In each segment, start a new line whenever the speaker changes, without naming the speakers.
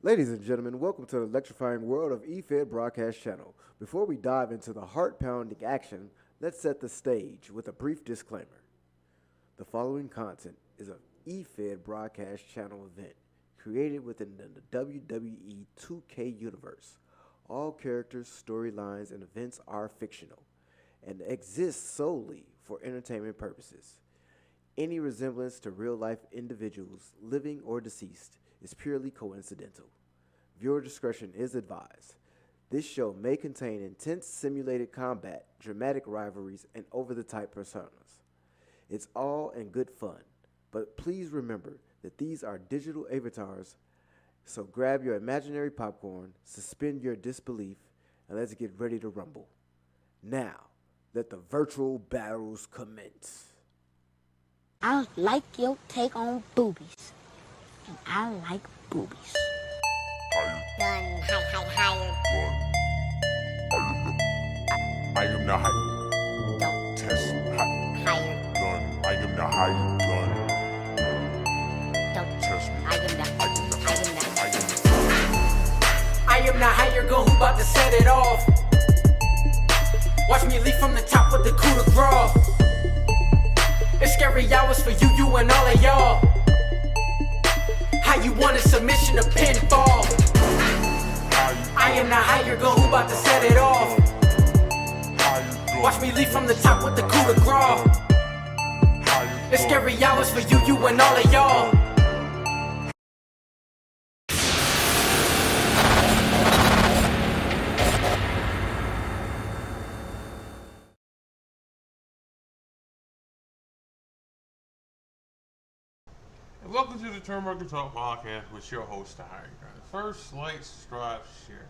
Ladies and gentlemen, welcome to the electrifying world of EFED Broadcast Channel. Before we dive into the heart-pounding action, let's set the stage with a brief disclaimer. The following content is an EFED Broadcast Channel event created within the WWE 2K universe. All characters, storylines, and events are fictional and exist solely for entertainment purposes. Any resemblance to real-life individuals, living or deceased, is purely coincidental. Viewer discretion is advised. This show may contain intense simulated combat, dramatic rivalries, and over-the-top personas. It's all in good fun, but please remember that these are digital avatars, so grab your imaginary popcorn, suspend your disbelief, and let's get ready to rumble. Now, let the virtual battles commence.
I like your take on boobies. And I like boobies.
Gun, higher.
I am the higher.
Don't
Test
higher.
gun. I am the higher gun.
Don't
Test me.
I am the
I am the
I am the higher gun who bout to set it off. Watch me leap from the top with the coup de grace. It's scary hours for you and all of y'all. How you want a submission to pinfall? I am the higher gun who bout to set it off. Watch me leap from the top with the coup de grace. It's scary hours for you and all of y'all.
And welcome to the Turnbuckle Talk Podcast with your host, the Higher Gun. First, like, subscribe, share.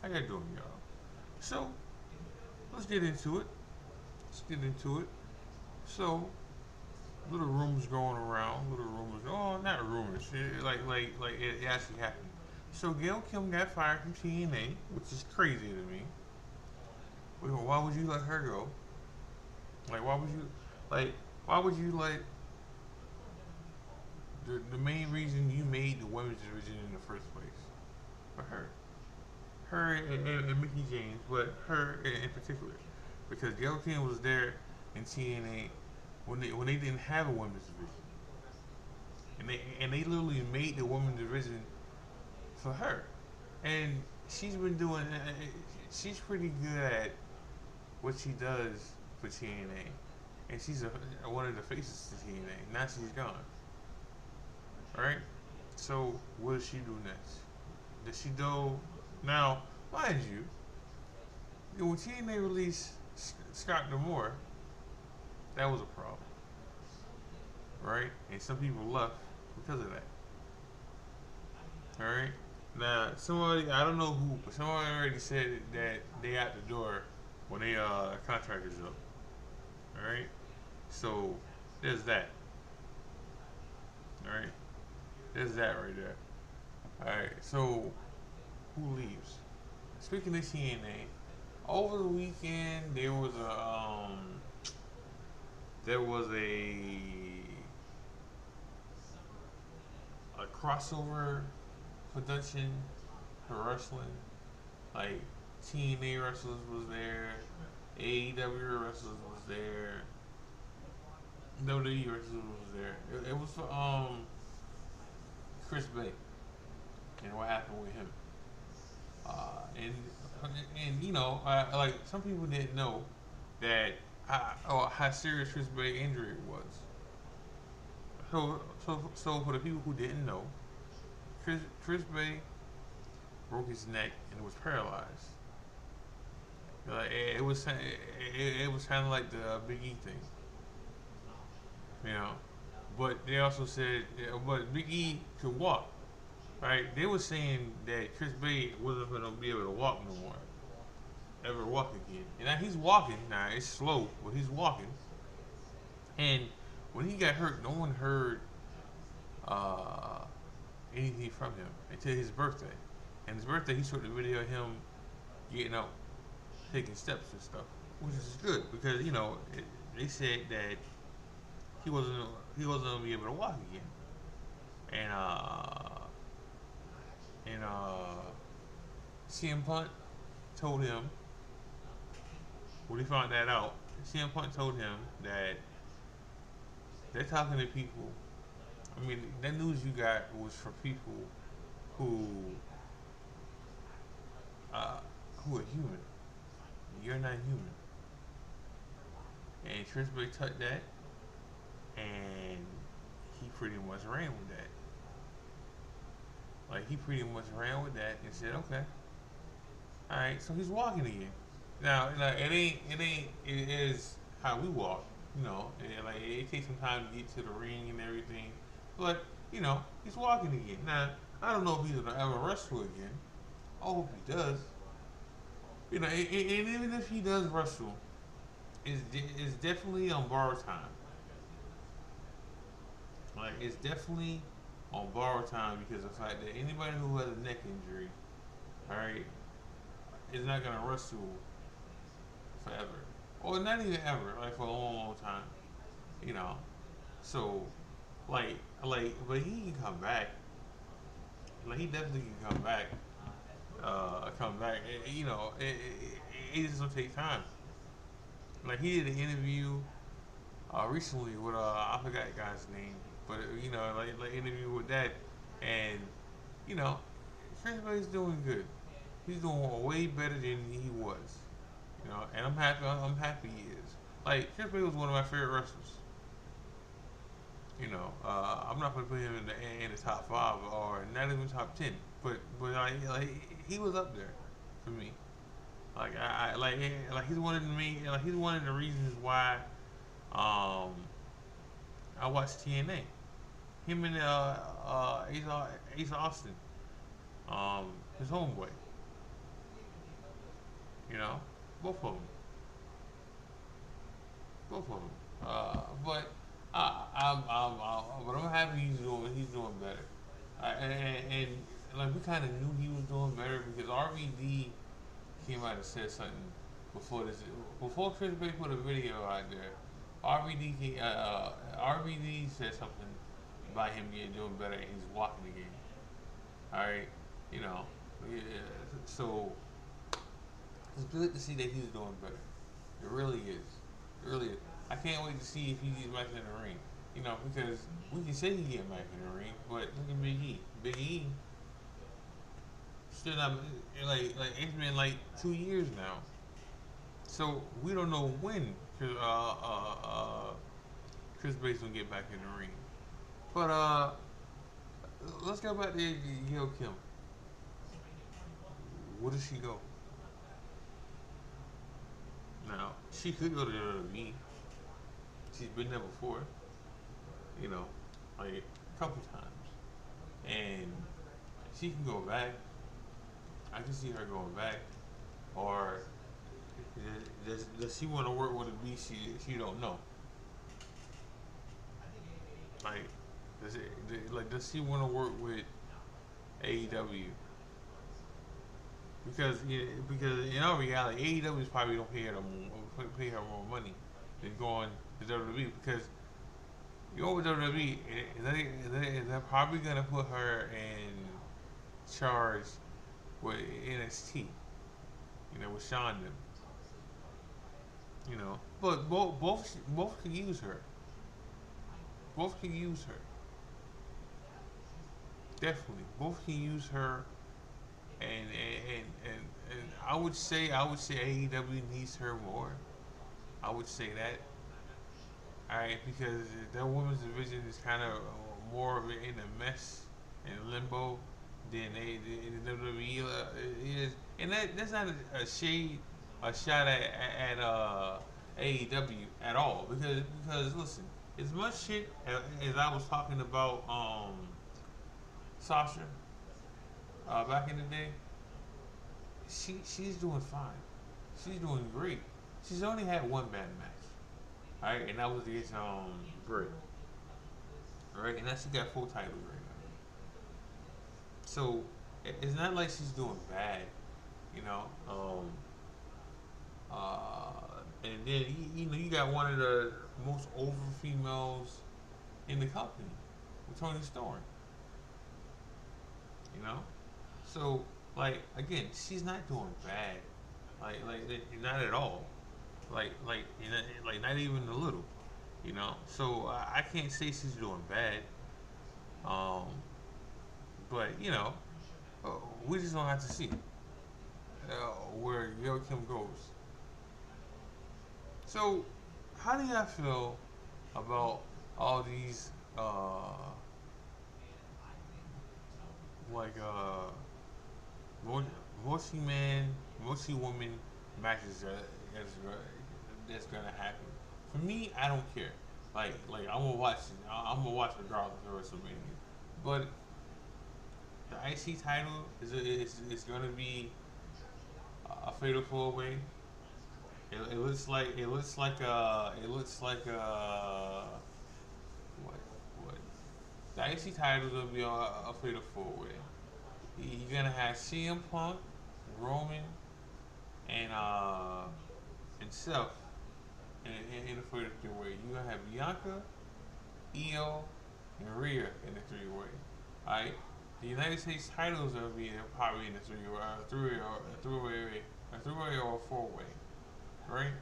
How you doing, y'all? So, let's get into it. So, little rumors going around. Not rumors. It actually happened. So, Gail Kim got fired from TNA, which is crazy to me. Why would you let her go? Why would you let the main reason you made the women's division in the first place for her and Mickey James, but her in particular, because Gail Kim was there in TNA when they didn't have a women's division, and they literally made the women's division for her, and she's been doing. She's pretty good at what she does for TNA, and she's one of the faces to TNA. Now she's gone. Alright? So, what does she do next? Does she go... Now, mind you, when TNA released Scott D'Amore, that was a problem. Right? And some people left because of that. Alright? Now, somebody, I don't know who, but somebody already said that they out the door when they contract is up. Alright? So, there's that. Alright? There's that right there. Alright, so who leaves? Speaking of TNA, over the weekend there was a crossover production for wrestling. Like TNA wrestlers was there, AEW wrestlers was there, WWE wrestlers was there. It was for Chris Bey and what happened with him, and you know, like some people didn't know that how serious Chris Bey injury was. So for the people who didn't know, Chris Bey broke his neck and was paralyzed. It was kind of like the Big E thing, you know. But they also said, but Big E could walk, right? They were saying that Chris Bey wasn't going to be able to walk no more, ever walk again. And now he's walking. Now it's slow, but he's walking. And when he got hurt, no one heard anything from him until his birthday. And his birthday, he showed the video of him getting out, taking steps and stuff, which is good because you know they said that he wasn't gonna be able to walk again, and CM Punk told him, when he found that out, CM Punk told him that they're talking to people. I mean, that news you got was for people who who are human. You're not human. And Chris Bey took that, and he pretty much ran with that. Like, he pretty much ran with that and said, okay, all right. So he's walking again. Now, it is how we walk, you know. And like, it takes some time to get to the ring and everything, but you know, he's walking again. Now, I don't know if he's gonna ever wrestle again. I hope he does. You know, and even if he does wrestle, it's definitely on borrowed time. Like, it's definitely on borrowed time because of the fact that anybody who has a neck injury, alright, is not gonna wrestle forever. Or not even ever, like for a long, long time. You know. So like but he can come back. Like, he definitely can come back. You know, it just gonna take time. Like, he did an interview recently with I forgot the guy's name, but you know, like interview with that, and you know, Chris Bey's doing good. He's doing way better than he was. You know, and I'm happy he is. Like, Chris Bey was one of my favorite wrestlers. You know, I'm not gonna put him in the top 5 or not even top 10, but like he was up there for me. Like, I like he's one of he's one of the reasons why I watched TNA. Him and Ace Austin, his homeboy. You know, both of them. But I'm happy he's doing better. And like, we kind of knew he was doing better because RVD came out and said something before Chris Bey put a video out there. RVD said something about him doing better, and he's walking again. All right, you know, yeah, so it's good to see that he's doing better. It really is. It really is. I can't wait to see if he gets back in the ring. You know, because we can say he get back in the ring, but look at Big E. Big E still not, like it's been like 2 years now. So we don't know when Chris Bey's gonna get back in the ring. But let's go back to Gail Kim. Where does she go? Now, she could go to WWE. She's been there before, you know, like a couple times. And she can go back. I can see her going back. Or does she want to work with a beast she don't know? Like, does she want to work with AEW? Because in all reality, AEW is probably gonna pay her more money than going to WWE, because you go with WWE, they're probably gonna put her in charge with NXT, you know, with Sean them, you know. But both can use her. Both can use her. Definitely, both can use her. And I would say AEW needs her more. I would say that. Alright, because their women's division is kind of more of in a mess and limbo than the WWE is. And that's not a shot at AEW at all. Because listen, as much shit as I was talking about Sasha back in the day, she's doing fine. She's doing great. She's only had one bad match. Alright, and that was against Britt. Alright, and now she got 4 titles right now. So it's not like she's doing bad, you know. And then you got one of the most over females in the company with Toni Storm. You know? So Like again, she's not doing bad. Not at all. Like not even a little. So I can't say she's doing bad. Um, but uh, we just don't have to see where Yo Kim goes. So, how do y'all feel about all these like multi man, multi woman matches that's gonna happen? For me, I don't care. Like I'm gonna watch it. I'm gonna watch regardless of WrestleMania. But the IC title is gonna be a fatal four way. It looks like what the IC title is gonna be a fatal four way. You're gonna have CM Punk, Roman, and Seth in the fatal three way. You're gonna have Bianca, Io, and Rhea in the three way. Alright, the United States titles are be probably in the three-way or a four-way, right?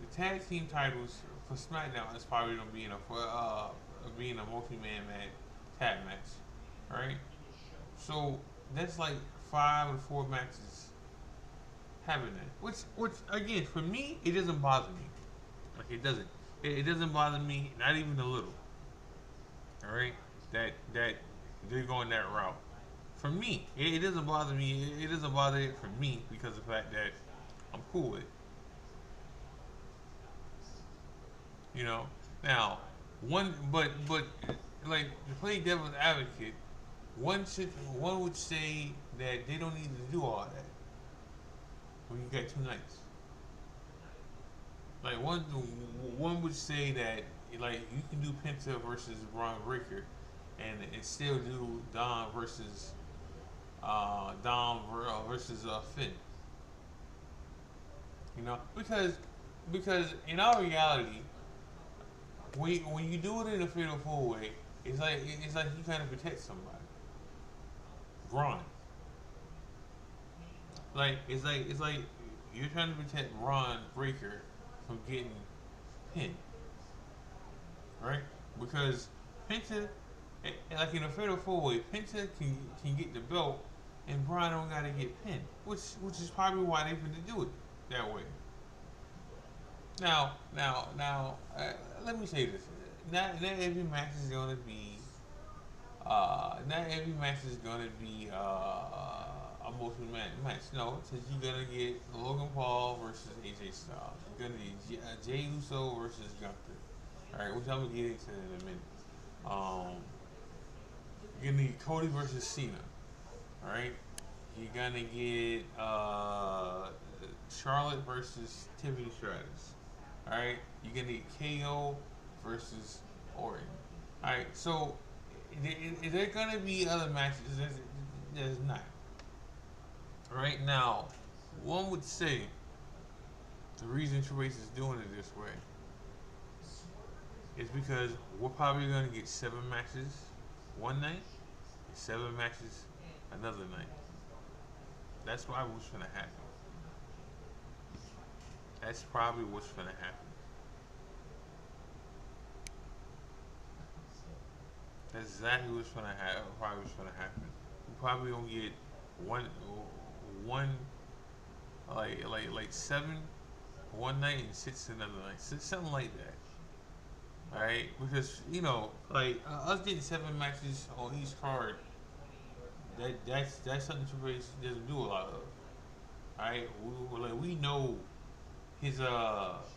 The tag team titles for SmackDown is probably gonna be in a multi-man tag match, right? So that's like 5 or 4 matches having that, which again for me it doesn't bother me, like it doesn't, it doesn't bother me not even a little, all right? That they're going that route. For me, it doesn't bother me. It doesn't bother it for me because of the fact that I'm cool with it. Now, but like to play devil's advocate, one would say that they don't need to do all that when you got 2 nights. Like one would say that like you can do Penta versus Braun Breaker, and still do Dom versus Finn. Because in our reality, when you do it in a fatal four way, it's like you kind of protect somebody. Braun. It's like you're trying to protect Braun Breaker from getting pinned, right? Because Penta, like in a fatal four way, Penta can get the belt, and Braun don't gotta get pinned, which is probably why they finna do it that way. Now, let me say this: not every match is gonna be, a multi-man match. No, since you're gonna get Logan Paul versus AJ Styles, you're gonna get Jay Uso versus Gunther. All right, which I'm gonna get into in a minute. You're gonna need Cody versus Cena. All right, you're gonna get Charlotte versus Tiffany Stratton. All right, you're gonna need KO versus Orton. All right, so is there gonna be other matches? There's not. All right, now one would say the reason Trace is doing it this way is because we're probably gonna get 7 matches one night, and 7 matches another night. That's probably what's gonna happen. That's probably what's gonna happen. That's exactly what's gonna happen. Probably what's gonna happen. We're probably gonna get one like 7 one night and 6 another night, something like that. All right, because us getting 7 matches on each card, that's something Triple H doesn't do a lot of. All right, we know his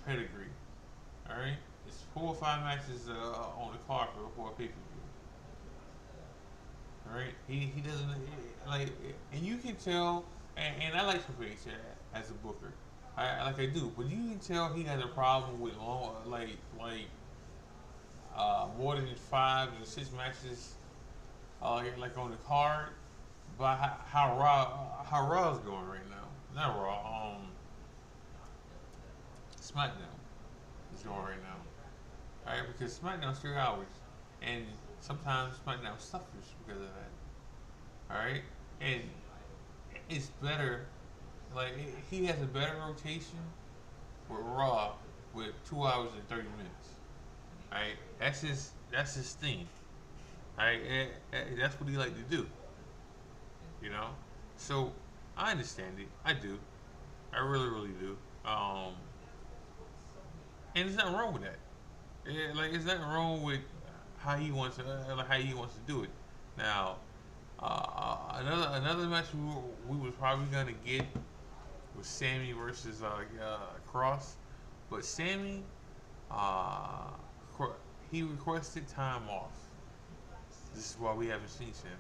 pedigree. All right, it's 4 or 5 matches on the card for a pay per view. All right, he doesn't and you can tell, and I like Triple H as a booker. I do, but you can tell he has a problem with long, more than 5 or 6 matches, like on the card. But how Raw is going right now? Not Raw. SmackDown is going right now. All right, because SmackDown's 3 hours, and sometimes SmackDown suffers because of that. All right, and it's better. Like he has a better rotation with Raw with 2 hours and 30 minutes. Right, that's his thing. Right, that's what he like to do. You know, so I understand it. I do. I really do. And there's nothing wrong with that. Like there's nothing wrong with how he wants to do it. Now, another match we was probably gonna get was Sammy versus Cross, but Sammy, uh, he requested time off. This is why we haven't seen Sammy.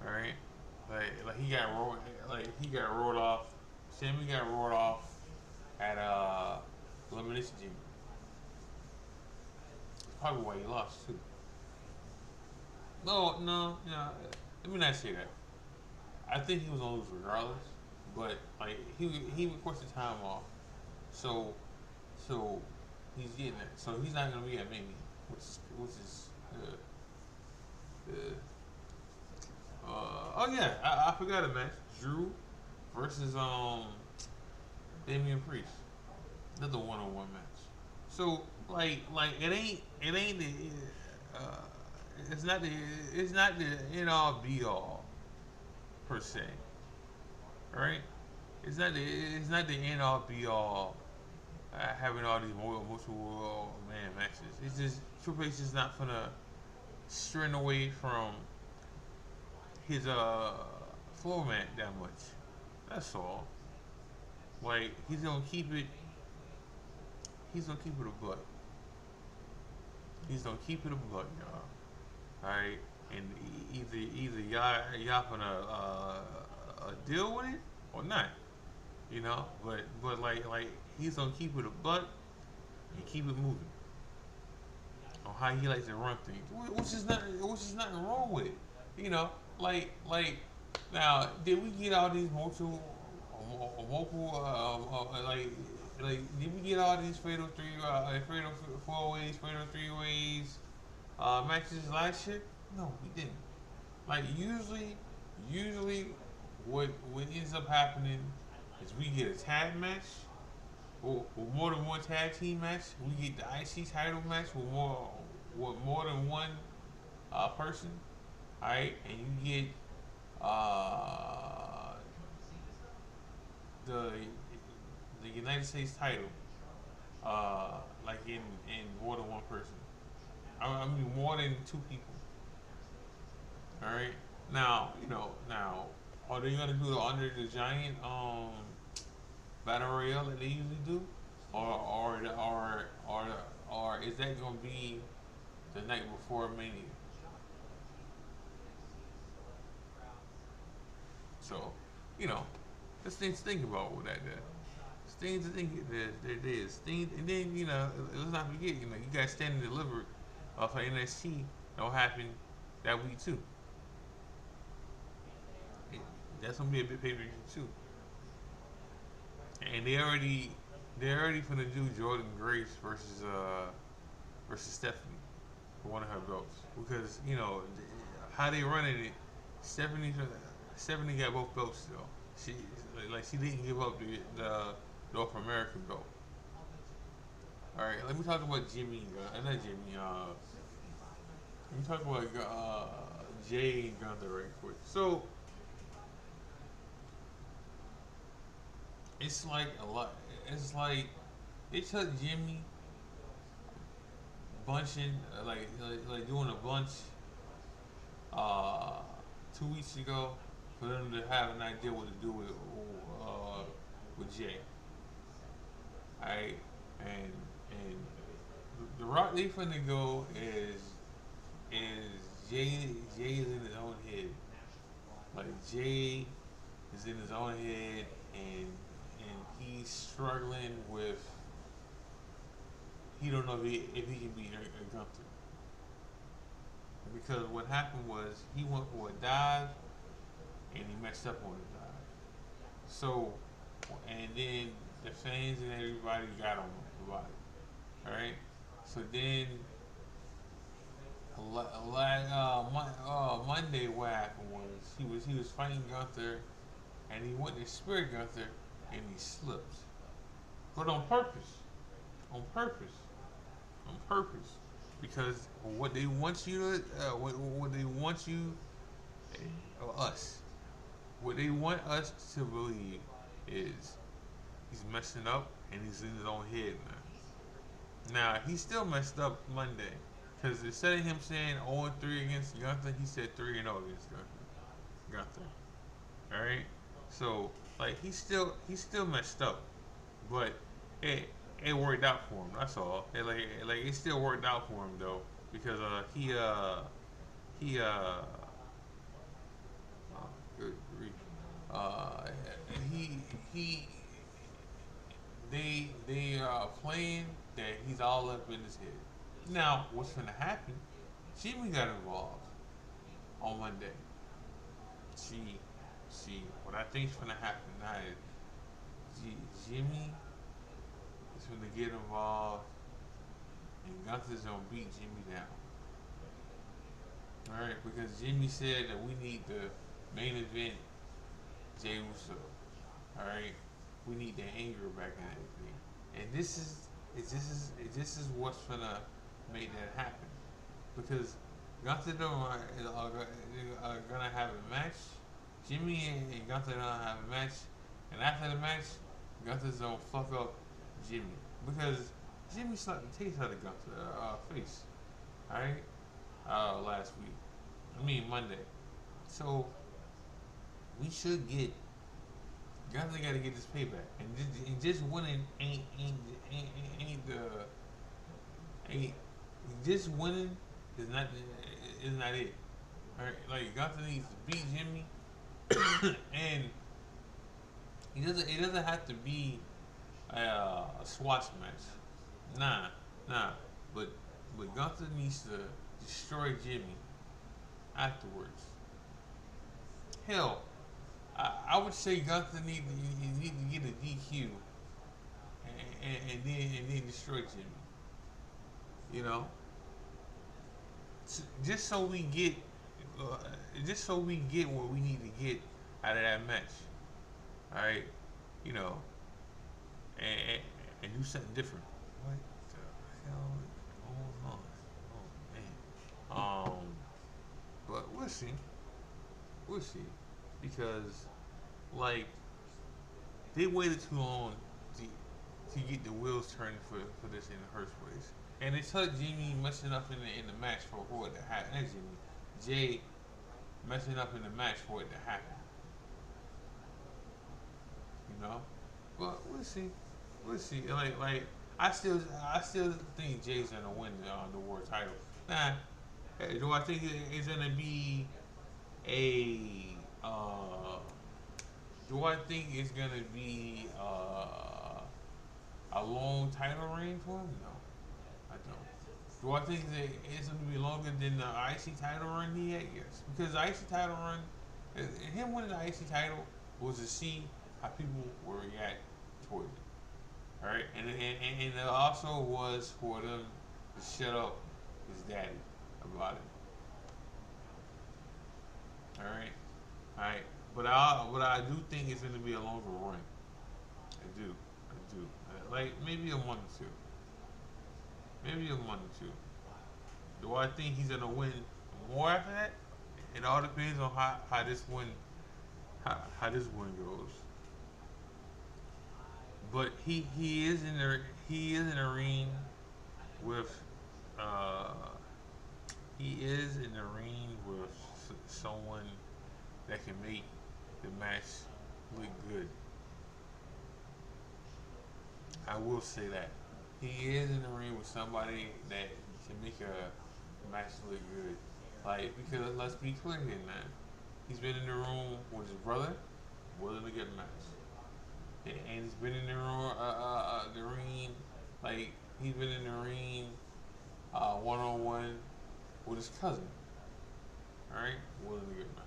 All right, like he got rolled off. Sammy got rolled off at Elimination Chamber. Probably why he lost too. No. Let me not say that. I think he was gonna lose regardless, but like he requested time off, so he's getting it. So he's not gonna be at Mania, which is oh yeah, I forgot a match. Drew versus Damian Priest. Another one-on-one match. So like it ain't the it's not the end all be all per se. Right? It's not the end all be all having all these multiple man matches. It's just Triple H is not gonna straying away from his format that much. That's all. Like he's gonna keep it a buck. He's gonna keep it a buck, y'all. Alright? And either y'all gonna deal with it or not. You know? But like he's gonna keep it a buck and keep it moving. On how he likes to run things. Which is nothing wrong with it. You know, like now, did we get all these multiple did we get all these fatal four ways, fatal three ways matches last year? No, we didn't. Like usually what ends up happening is we get a tag match or more than one tag team match. We get the IC title match with more than one person. Alright, and you get the United States title, like in more than one person. I mean more than two people. All right. Now are they gonna do the Under the Giant battle royale that they usually do, or is that gonna be the night before Mania? So, there's things to think about with that. There's things to think there's things, and then let's not forget, you got Stand and Deliver for NXT. That'll happen that week too. That's gonna be a big pay-per-view too. And they already finna do Jordan Grace versus Stephanie for one of her belts, because how they running it. Stephanie got both belts still. She didn't give up the North American belt. All right, let me talk about Jimmy. Not Jimmy. Let me talk about Jay and Gunther right quick. So it's like a lot. It's like they took Jimmy bunching, like doing a bunch 2 weeks ago for them to have an idea what to do with Jay. Alright, and the route they finna go is Jay is in his own head. Like Jay is in his own head, and he's struggling with. He don't know if he can beat Gunther, because what happened was he went for a dive and he messed up on the dive. So, and then the fans and everybody got on him about it. All right. So then Monday, what happened was he was fighting Gunther, and he went to spear Gunther, and he slipped, but on purpose, on purpose, on purpose, because what they want you to, what they want you, us, what they want us to believe is he's messing up and he's in his own head now. Now he still messed up Monday. Because instead of him saying 0-3 against Gunther, he said 3-0 against Gunther. Alright? So, like, he still messed up. But it worked out for him, that's all. It still worked out for him, though. Because, good grief. They are playing that he's all up in his head. Now, what's gonna happen? Jimmy got involved on Monday. See, what I think is gonna happen now is Jimmy is gonna get involved, and Gunther's gonna beat Jimmy down. All right, because Jimmy said that we need the main event, Jey Uso. All right, we need the anger back in everything, and this is what's gonna make that happen, because Gunther are gonna have a match. Jimmy and Gunther gonna have a match, and after the match, Gunther's gonna fuck up Jimmy because Jimmy slapped the taste out of Gunther's face. All right, last week. I mean Monday. So we should get Gunther got to get this payback, and just winning ain't just winning is not it. All right, like Gunther needs to beat Jimmy, and it doesn't have to be a squash match. Nah. But Gunther needs to destroy Jimmy afterwards. Hell, I would say Gunther need to get a DQ and then destroy Jimmy. You know, just so we get what we need to get out of that match. All right, you know, and do something different. What the hell is going on? Oh man. But we'll see. Because, like, they waited too long to get the wheels turning for this in the first place. And it took Jimmy messing up in the match for it to happen. Not Jimmy. Jey messing up in the match for it to happen. You know? But we'll see. Like I still think Jey's gonna win the world title. Nah. Do I think it's gonna be do I think it's gonna be a long title reign for him? No, I don't. Do I think that it's gonna be longer than the IC title run he had? Yes, because the IC title run, him winning the IC title was to see how people will react towards it. All right, and it also was for them to shut up his daddy about it. All right. But I do think it's going to be a longer run. I do. Like maybe a month or two. Do I think he's going to win more after that? It all depends on how this win goes. But he is in the ring with someone that can make the match look good. I will say that. He is in the ring with somebody that can make a match look good. Like, because let's be clear here, man. He's been in the room with his brother, willing to get a match. And he's been in the room, the ring, like, he's been in the ring one-on-one with his cousin. Alright? Willing to get a match.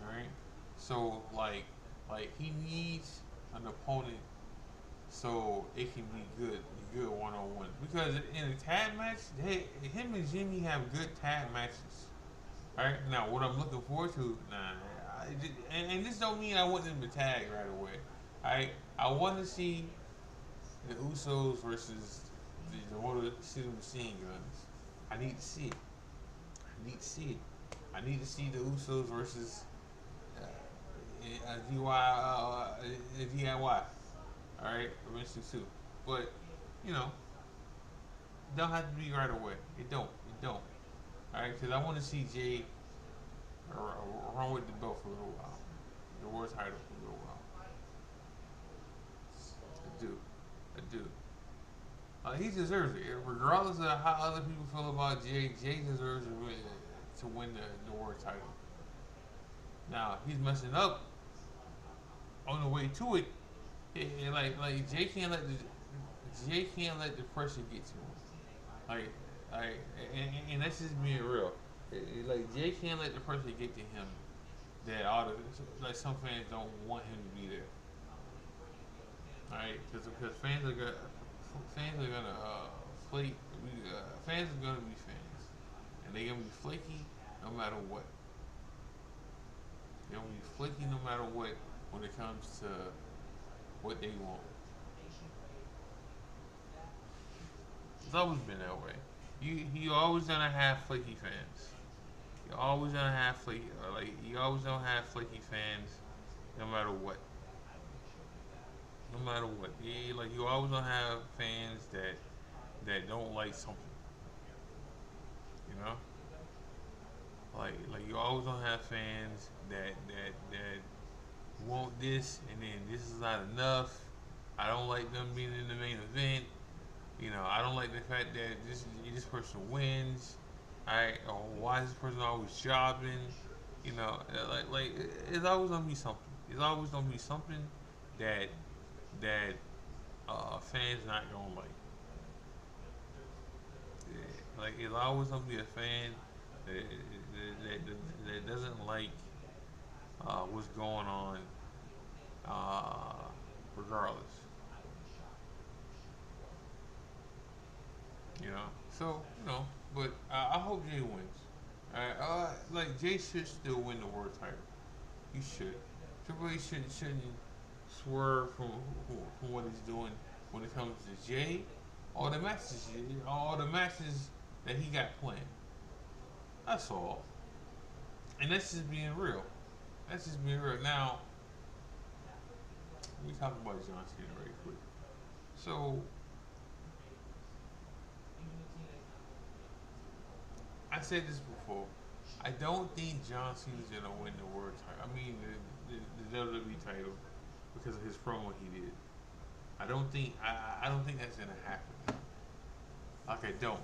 Alright? So, like he needs an opponent so it can be good one-on-one. Because in a tag match, him and Jimmy have good tag matches. All right, now what I'm looking forward to, and this don't mean I want them to tag right away. All right, I want to see the Usos versus the Motor City Machine Guns. I need to see it. I need to see the Usos versus DIY. Alright, eventually too. But, it don't have to be right away. It don't. Alright, because I want to see Jay run with the belt for a little while. The world title for a little while. I do. He deserves it. Regardless of how other people feel about Jay deserves to win the world title. Now, he's messing up on the way to it. Jay can't let the pressure get to him. And that's just being real. Jay can't let the pressure get to him that some fans don't want him to be there. Alright, because fans are gonna flake. Fans are gonna be fans, and they're gonna be flaky no matter what. They're gonna be flaky no matter what when it comes to what they want. It's always been that way. You always gonna have flaky fans. You always gonna have flaky. You always gonna have flaky fans, no matter what. No matter what, you always gonna have fans that don't like something. You always gonna have fans that want this, and then this is not enough. I don't like them being in the main event. I don't like the fact that this person wins. Or why is this person always jobbing? It's always gonna be something. It's always gonna be something that fans not gonna like. It's always gonna be a fan that doesn't like what's going on, regardless. But I hope Jay wins. Jay should still win the world title. He should. Triple H shouldn't swerve from what he's doing when it comes to Jay, all the matches that he got planned. That's all. And that's just being real. Now, we talk about John Cena right quick. So, I said this before. I don't think John Cena's gonna win the world title. I mean, the WWE title, because of his promo he did. I don't think that's gonna happen. I don't.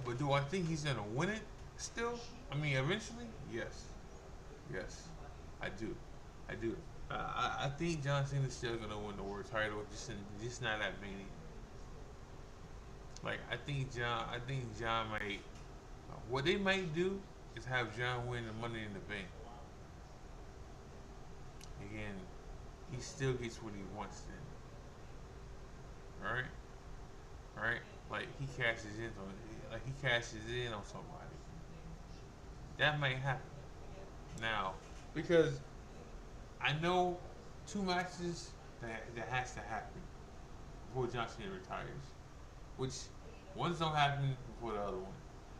But do I think he's gonna win it still? I mean, eventually, yes, I do. I think John Cena's still gonna win the world title, just not that many. I think John might. What they might do is have John win the Money in the Bank. Again, he still gets what he wants then. Alright? He cashes in on somebody. That might happen. Now, because I know 2 matches that has to happen before John Cena retires. Which one's don't happen before the other one,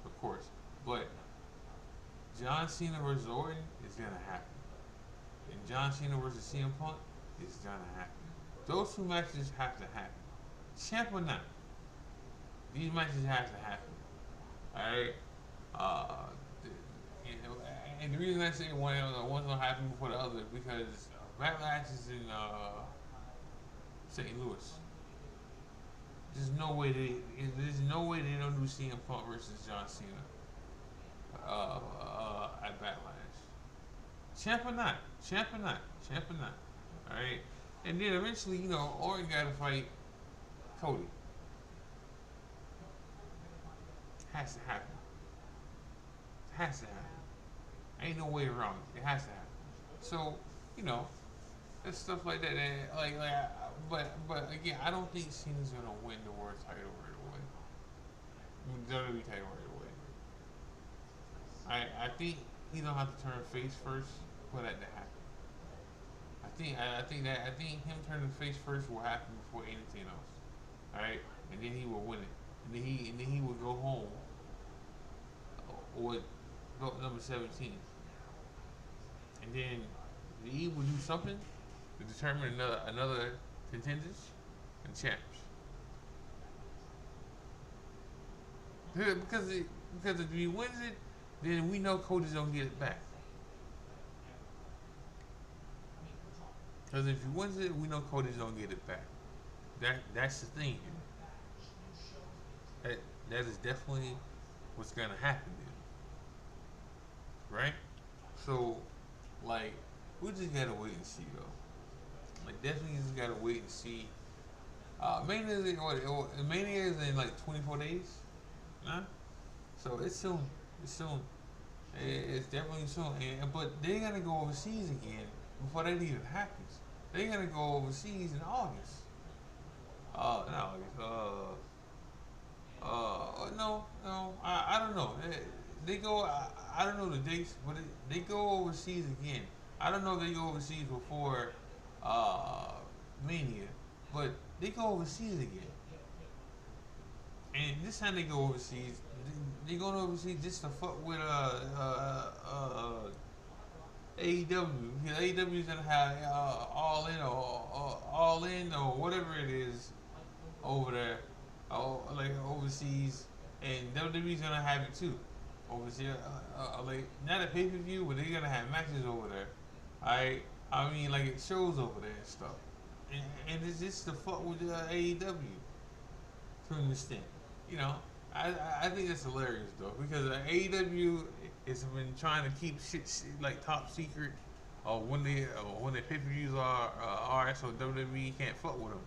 of course. But John Cena versus Orton is gonna happen. And John Cena versus CM Punk is gonna happen. Those 2 matches have to happen. Champ or not, these matches have to happen. Alright? And the reason I say one's gonna happen before the other is because Backlash is in St. Louis. There's no way they don't do CM Punk versus John Cena at Backlash. Champ or not. Alright? And then eventually, Orton gotta fight Cody. Has to happen. Ain't no way around it. It has to happen. So, there's stuff like that. but again, I don't think Cena's gonna win the world title right away. WWE title right away. I think he don't have to turn face first for that to happen. I think him turning face first will happen before anything else. All right, and then he will win it, and then he will go home with belt number 17, and then he will do something to determine another contenders and champs. Because if he wins it, then we know Cody's gonna get it back. Because if he wins it, we know Cody's gonna get it back. That's the thing here. That is definitely what's gonna happen then. Right? So, like, we just gotta wait and see though. Like, definitely just gotta wait and see. Mania is in like 24 days. Huh? So it's soon. It's soon. It's definitely soon. But they're gonna go overseas again before that even happens. They're gonna go overseas in August. Not August. No. I don't know. They go. I don't know the dates, but they go overseas again. I don't know if they go overseas before Mania, but they go overseas again. And this time they go overseas, they going overseas just to fuck with AEW. Because AEW is gonna have all in or whatever it is over there, like overseas, and WWE's gonna have it too. Overseas, like not a pay per view, but they're gonna have matches over there. I mean, like it shows over there and stuff, and it's just to fuck with AEW to an extent. You know, I think that's hilarious though, because AEW has been trying to keep shit like top secret, when their pay per views are so WWE can't fuck with them,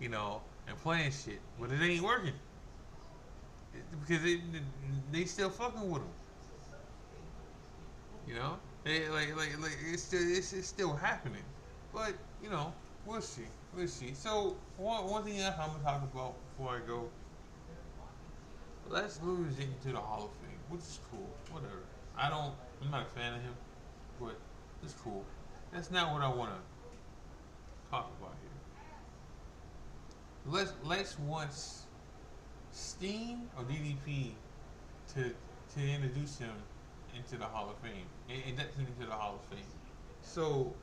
you know, and playing shit, but it ain't working because they still fucking with them, you know, it's still happening, but you know, we'll see. So one thing else I'm gonna talk about before I go. Les Louis is into the Hall of Fame, which is cool. Whatever. I'm not a fan of him, but it's cool. That's not what I want to talk about here. Les wants Steen or DDP to introduce him into the Hall of Fame, induct him into the Hall of Fame. So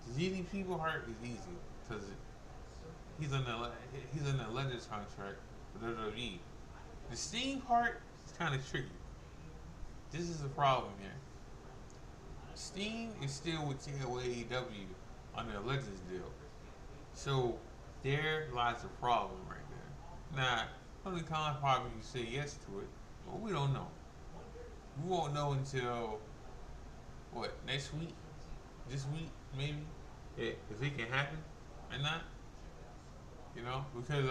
the DDP part is easy because he's on the Legends contract with WWE. The Steen part is kind of tricky. This is the problem here. Steen is still with AEW on their Legends deal, so there lies the problem right there. Now, Tony Khan probably say yes to it, but we don't know. We won't know until next week, this week maybe, if it can happen or not. You know, because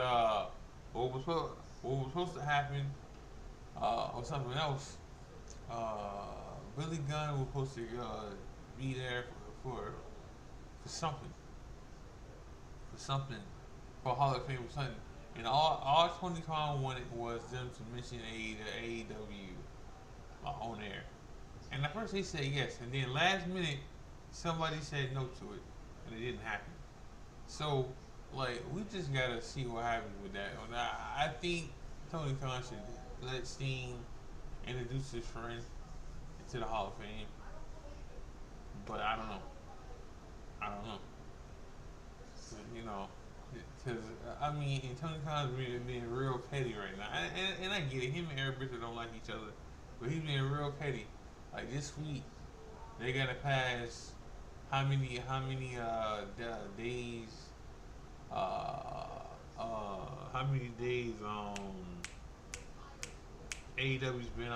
what was supposed to happen or something else. Billy Gunn was supposed to be there for something, for Hall of Fame or something. And all Tony Khan wanted was them to mention AEW on air. And at first they said yes, and then last minute somebody said no to it, and it didn't happen. So, like, we just gotta see what happens with that. I think Tony Khan should let Steen introduce his friend into the Hall of Fame, but I don't know. You know, because I mean, and Tony Khan's being real petty right now, and I get it. Him and Eric Bischoff don't like each other, but he's being real petty. Like this week, they gotta pass how many days. How many days AEW's been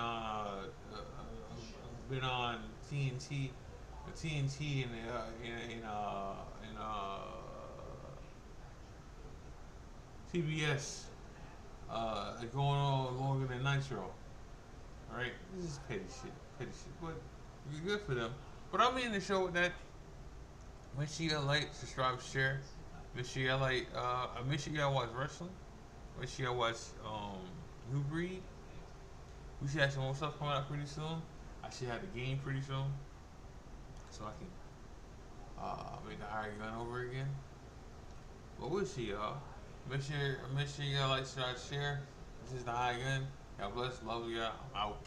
on TNT and TBS going on longer than Nitro. Right? This is petty shit. But good for them. But I'm in the show with that. Make sure y'all like, subscribe, share. Make sure y'all watch wrestling. Make sure y'all watch New Breed. We should have some more stuff coming out pretty soon. I should have the game pretty soon, so I can make the higher gun over again. But we'll see y'all. Make sure y'all like, subscribe, share. This is the high gun. God bless, love y'all. I'm out.